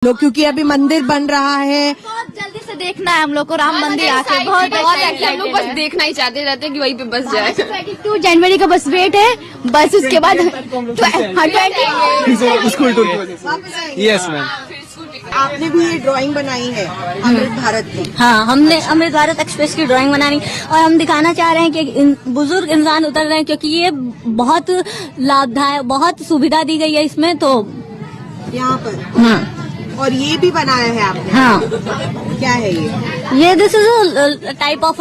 लोग, क्योंकि अभी मंदिर बन रहा है। बहुत जल्दी से देखना है हम लोग को राम मंदिर आके, बहुत हम लोग बस देखना ही चाहते रहते हैं कि वहीं पे बस जाए। 22 जनवरी का बस वेट है, बस उसके बाद स्कूल टूर। Yes ma'am. आपने भी ये ड्राइंग बनाई है अमृत भारत की? हाँ, हमने अमृत भारत एक्सप्रेस की ड्राइंग बनानी और हम दिखाना चाह रहे हैं कि बुजुर्ग इंसान उतर रहे हैं, क्योंकि ये बहुत लाभदायक, बहुत सुविधा दी गई है इसमें। तो यहाँ पर हाँ, और ये भी बनाया है आपने? हाँ। क्या है ये? दिस इज टाइप ऑफ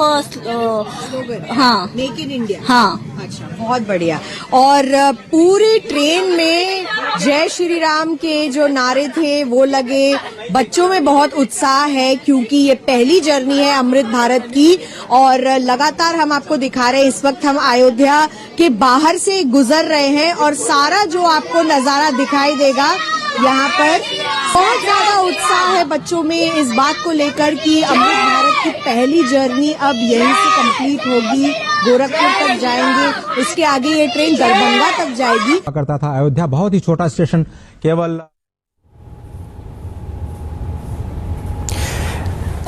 हाँ, मेक इन इंडिया। हाँ। अच्छा, बहुत बढ़िया। और पूरी ट्रेन में जय श्री राम के जो नारे थे वो लगे। बच्चों में बहुत उत्साह है क्योंकि ये पहली जर्नी है अमृत भारत की, और लगातार हम आपको दिखा रहे हैं। इस वक्त हम अयोध्या के बाहर से गुजर रहे हैं और सारा जो आपको नजारा दिखाई देगा यहाँ पर, बहुत ज्यादा उत्साह है बच्चों में इस बात को लेकर कि अमृत भारत की पहली जर्नी अब यहीं से कंप्लीट होगी, गोरखपुर तक जाएंगे, उसके आगे ये ट्रेन दरभंगा तक जाएगी। करता था अयोध्या बहुत ही छोटा स्टेशन, केवल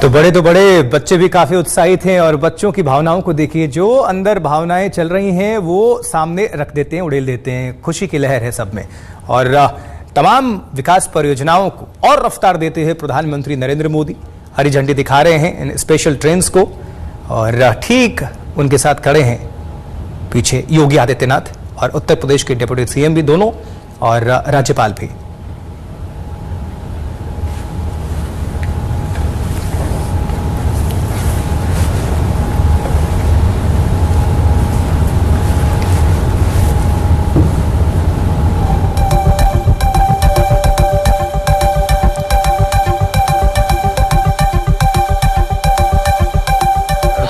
तो बड़े बच्चे भी काफी उत्साहित हैं और बच्चों की भावनाओं को देखिए, जो अंदर भावनाएं चल रही हैं वो सामने रख देते हैं, उड़ेल देते हैं। खुशी की लहर है सब में और तमाम विकास परियोजनाओं को और रफ्तार देते हैं प्रधानमंत्री नरेंद्र मोदी। हरी झंडी दिखा रहे हैं इन स्पेशल ट्रेन्स को और ठीक उनके साथ खड़े हैं पीछे योगी आदित्यनाथ और उत्तर प्रदेश के डिप्टी सीएम भी दोनों और राज्यपाल भी।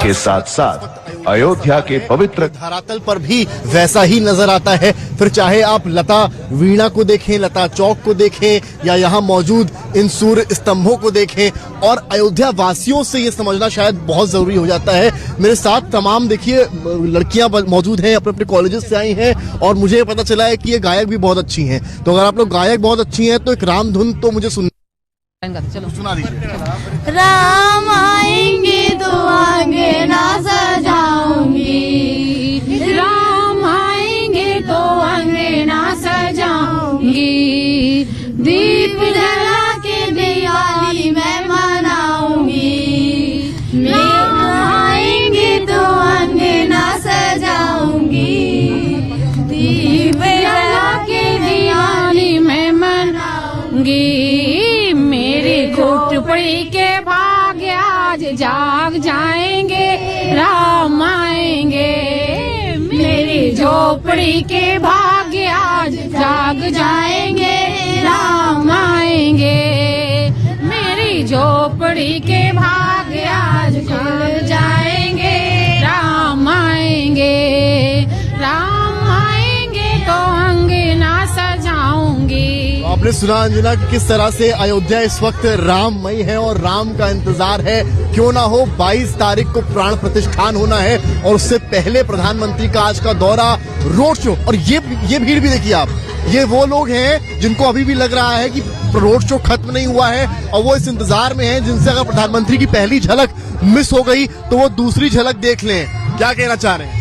के साथ साथ अयोध्या के पवित्र धरातल पर भी वैसा ही नजर आता है। फिर चाहे आप लता वीणा को देखें, लता चौक को देखें या यहाँ मौजूद इन सूर्य स्तंभों को देखें, और अयोध्या वासियों से ये समझना शायद बहुत जरूरी हो जाता है। मेरे साथ तमाम देखिए लड़कियां मौजूद हैं, अपने अपने कॉलेजेस से आई हैं और मुझे पता चला है कि ये गायक भी बहुत अच्छी हैं। तो अगर आप लोग गायक बहुत अच्छी हैं तो एक राम धुन तो मुझे सुना दीजिए। राम आएंगे तो अंगना सजाऊंगी, राम आएंगे तो अंगना सजाऊंगी, दीप जला के दिवाली मैं मनाऊंगी, राम आएंगे तो अंगना सजाऊंगी, दीप जला के दिवाली मैं मनाऊंगी, झोपड़ी के भाग्य आज जाग जाएंगे, राम आएंगे, मेरी झोपड़ी के भाग्य आज जाग जाएंगे, राम आएंगे, मेरी झोपड़ी के भाग्य आज जाग जाएंगे, राम आएंगे, राम आएंगे तो अंगना सजाऊंगी। आपने सुना अंजना कि किस तरह से अयोध्या इस वक्त राममय है और राम का इंतजार है। क्यों ना हो, 22 तारीख को प्राण प्रतिष्ठान होना है और उससे पहले प्रधानमंत्री का आज का दौरा, रोड शो। और ये भीड़ भी देखिए आप, ये वो लोग हैं जिनको अभी भी लग रहा है कि रोड शो खत्म नहीं हुआ है और वो इस इंतजार में हैं जिनसे अगर प्रधानमंत्री की पहली झलक मिस हो गई तो वो दूसरी झलक देख लें। क्या कहना चाह रहे हैं?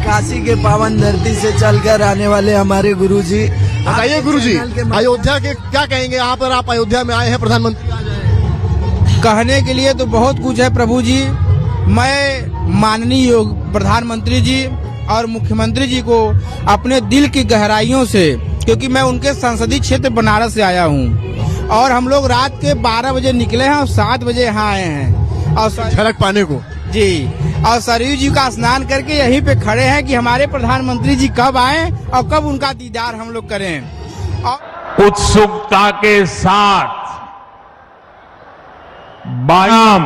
काशी के पावन धरती से चलकर आने वाले हमारे गुरुजी। बताइए गुरुजी, अयोध्या के क्या कहेंगे? यहाँ पर आप अयोध्या में आए हैं, प्रधानमंत्री आ जाए। कहने के लिए तो बहुत कुछ है प्रभु जी। मैं माननीय प्रधानमंत्री जी और मुख्यमंत्री जी को अपने दिल की गहराइयों से, क्योंकि मैं उनके संसदीय क्षेत्र बनारस से आया हूँ और हम लोग रात के 12 बजे निकले हैं और 7 बजे यहाँ आए हैं और झलक पाने को जी, और सरयू जी का स्नान करके यहीं पे खड़े हैं कि हमारे प्रधानमंत्री जी कब आए और कब उनका दीदार हम लोग करें। उत्सुकता के साथ बायाम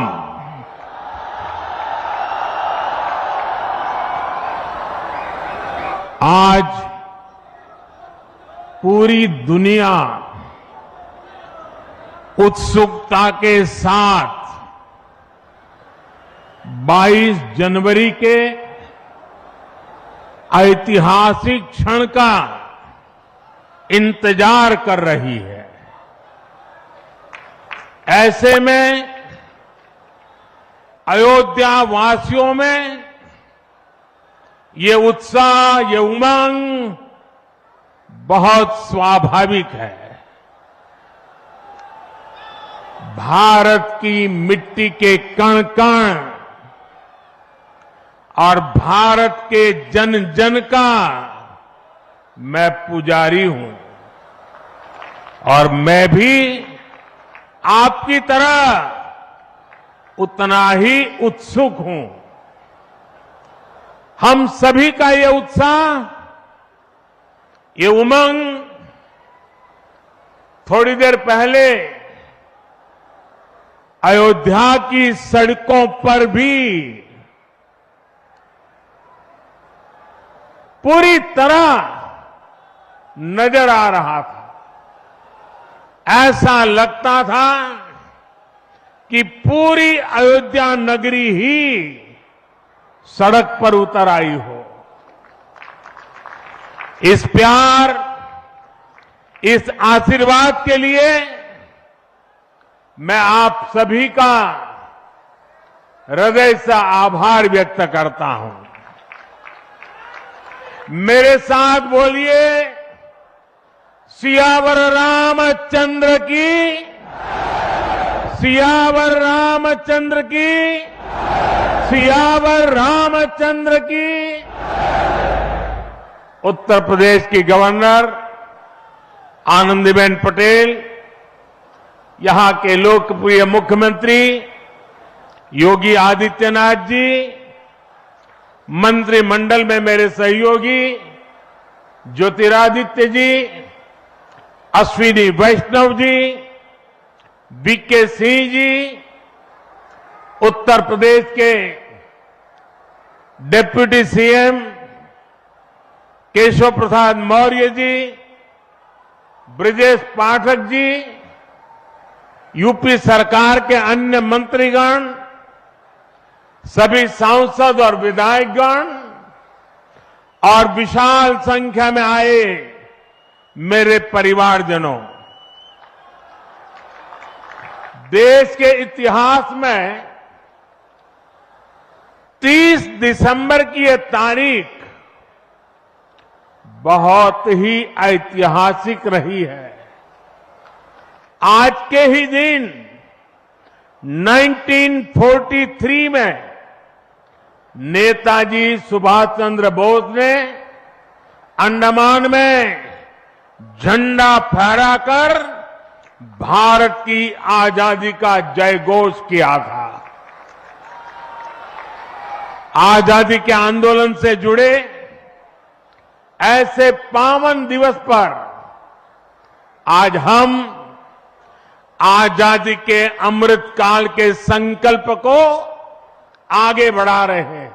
आज पूरी दुनिया उत्सुकता के साथ 22 जनवरी के ऐतिहासिक क्षण का इंतजार कर रही है। ऐसे में अयोध्या वासियों में ये उत्साह, ये उमंग बहुत स्वाभाविक है। भारत की मिट्टी के कण कण और भारत के जन जन का मैं पुजारी हूं और मैं भी आपकी तरह उतना ही उत्सुक हूं। हम सभी का ये उत्साह, ये उमंग थोड़ी देर पहले अयोध्या की सड़कों पर भी पूरी तरह नजर आ रहा था। ऐसा लगता था कि पूरी अयोध्या नगरी ही सड़क पर उतर आई हो। इस प्यार, इस आशीर्वाद के लिए मैं आप सभी का हृदय से आभार व्यक्त करता हूं। मेरे साथ बोलिए, सियावर रामचंद्र की, सियावर रामचंद्र की, सियावर रामचंद्र की। उत्तर प्रदेश की गवर्नर आनंदीबेन पटेल, यहां के लोकप्रिय मुख्यमंत्री योगी आदित्यनाथ जी, मंत्रिमंडल में मेरे सहयोगी ज्योतिरादित्य जी, अश्विनी वैष्णव जी, बीके सिंह जी, उत्तर प्रदेश के deputy CM Keshav Prasad Maurya ji, Brajesh Pathak ji, UP सरकार के अन्य मंत्रीगण, सभी सांसद और विधायकगण और विशाल संख्या में आए मेरे परिवारजनों, देश के इतिहास में 30 दिसंबर की यह तारीख बहुत ही ऐतिहासिक रही है। आज के ही दिन 1943 में नेताजी सुभाष चंद्र बोस ने अंडमान में झंडा फहराकर भारत की आजादी का जयघोष किया था। आजादी के आंदोलन से जुड़े ऐसे पावन दिवस पर आज हम आजादी के अमृत काल के संकल्प को आगे बढ़ा रहे हैं।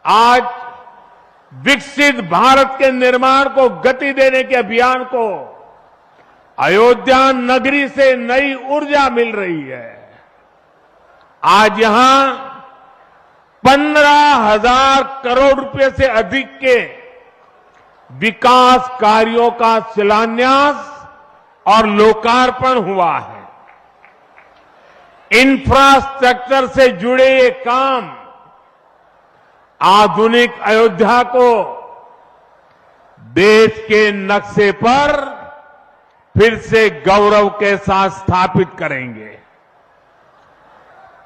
आज विकसित भारत के निर्माण को गति देने के अभियान को अयोध्या नगरी से नई ऊर्जा मिल रही है। आज यहां 15,000 करोड़ रुपए से अधिक के विकास कार्यों का शिलान्यास और लोकार्पण हुआ है। इंफ्रास्ट्रक्चर से जुड़े ये काम आधुनिक अयोध्या को देश के नक्शे पर फिर से गौरव के साथ स्थापित करेंगे।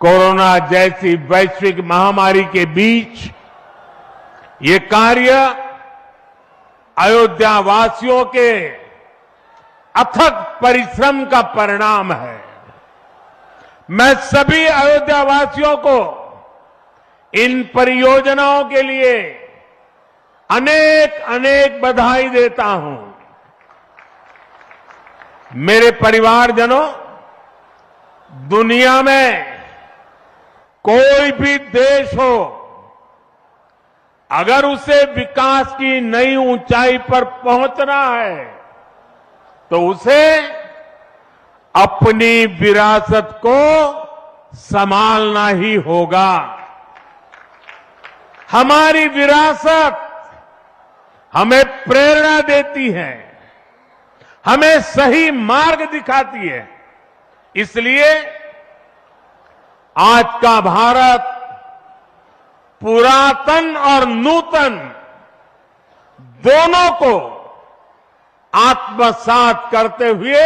कोरोना जैसी वैश्विक महामारी के बीच ये कार्य अयोध्या वासियों के अथक परिश्रम का परिणाम है। मैं सभी अयोध्या वासियों को इन परियोजनाओं के लिए अनेक अनेक बधाई देता हूं। मेरे परिवारजनों, दुनिया में कोई भी देश हो, अगर उसे विकास की नई ऊंचाई पर पहुंचना है तो उसे अपनी विरासत को संभालना ही होगा। हमारी विरासत हमें प्रेरणा देती है, हमें सही मार्ग दिखाती है। इसलिए आज का भारत पुरातन और नूतन दोनों को आत्मसात करते हुए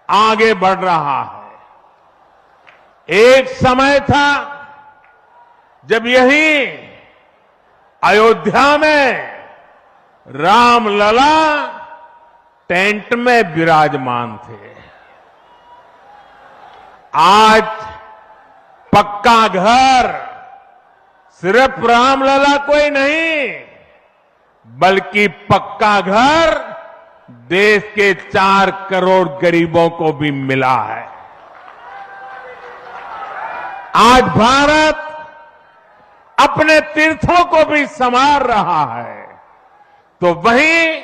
आगे बढ़ रहा है। एक समय था जब यही अयोध्या में रामलला टेंट में विराजमान थे। आज पक्का घर सिर्फ रामलला कोई नहीं, बल्कि पक्का घर देश के 4 करोड़ गरीबों को भी मिला है। आज भारत अपने तीर्थों को भी संवार रहा है, तो वहीं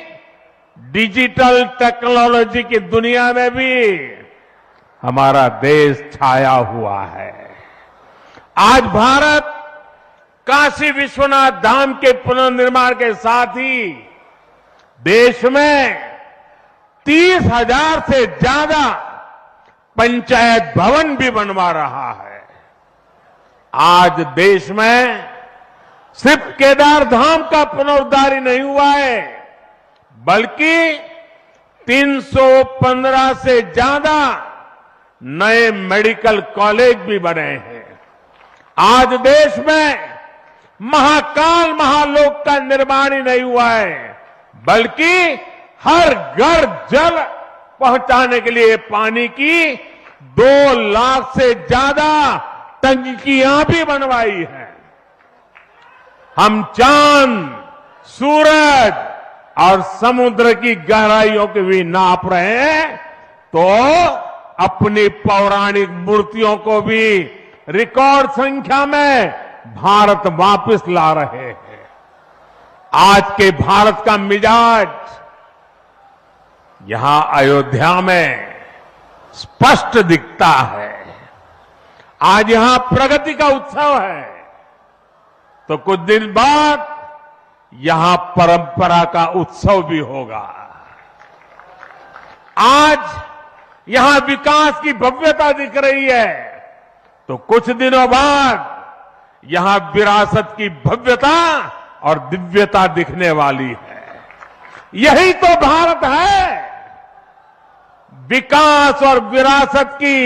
डिजिटल टेक्नोलॉजी की दुनिया में भी हमारा देश छाया हुआ है। आज भारत काशी विश्वनाथ धाम के पुनर्निर्माण के साथ ही देश में 30,000 से ज्यादा पंचायत भवन भी बनवा रहा है। आज देश में सिर्फ केदार धाम का पुनरुद्धार ही नहीं हुआ है, बल्कि 315 से ज्यादा नए मेडिकल कॉलेज भी बने हैं। आज देश में महाकाल महालोक का निर्माण ही नहीं हुआ है, बल्कि हर घर जल पहुंचाने के लिए पानी की 2 लाख से ज्यादा टंकियां भी बनवाई है। हम चांद, सूरज और समुद्र की गहराइयों की भी नाप रहे हैं, तो अपनी पौराणिक मूर्तियों को भी रिकॉर्ड संख्या में भारत वापस ला रहे हैं। आज के भारत का मिजाज यहां अयोध्या में स्पष्ट दिखता है। आज यहां प्रगति का उत्सव है, तो कुछ दिन बाद यहां परंपरा का उत्सव भी होगा। आज यहां विकास की भव्यता दिख रही है, तो कुछ दिनों बाद यहां विरासत की भव्यता और दिव्यता दिखने वाली है। यही तो भारत है। विकास और विरासत की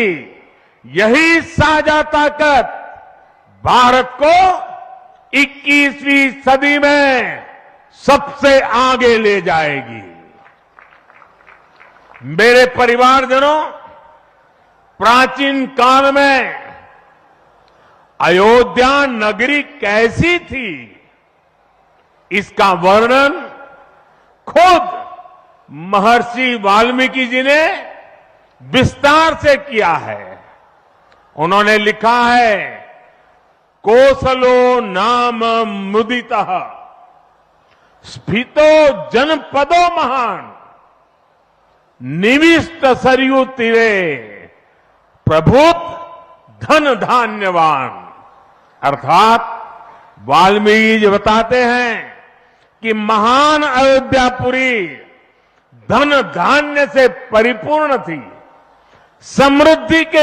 यही साझा ताकत भारत को 21वीं सदी में सबसे आगे ले जाएगी। मेरे परिवारजनों, प्राचीन काल में अयोध्या नगरी कैसी थी, इसका वर्णन खुद महर्षि वाल्मीकि जी ने विस्तार से किया है। उन्होंने लिखा है, कोसलो नाम मुदितः स्फीतो जनपदो महान निविष्ट सरयू तीरे प्रभुत धन धान्यवान। अर्थात वाल्मीकि जी बताते हैं कि महान अयोध्यापुरी धन धान्य से परिपूर्ण थी, समृद्धि के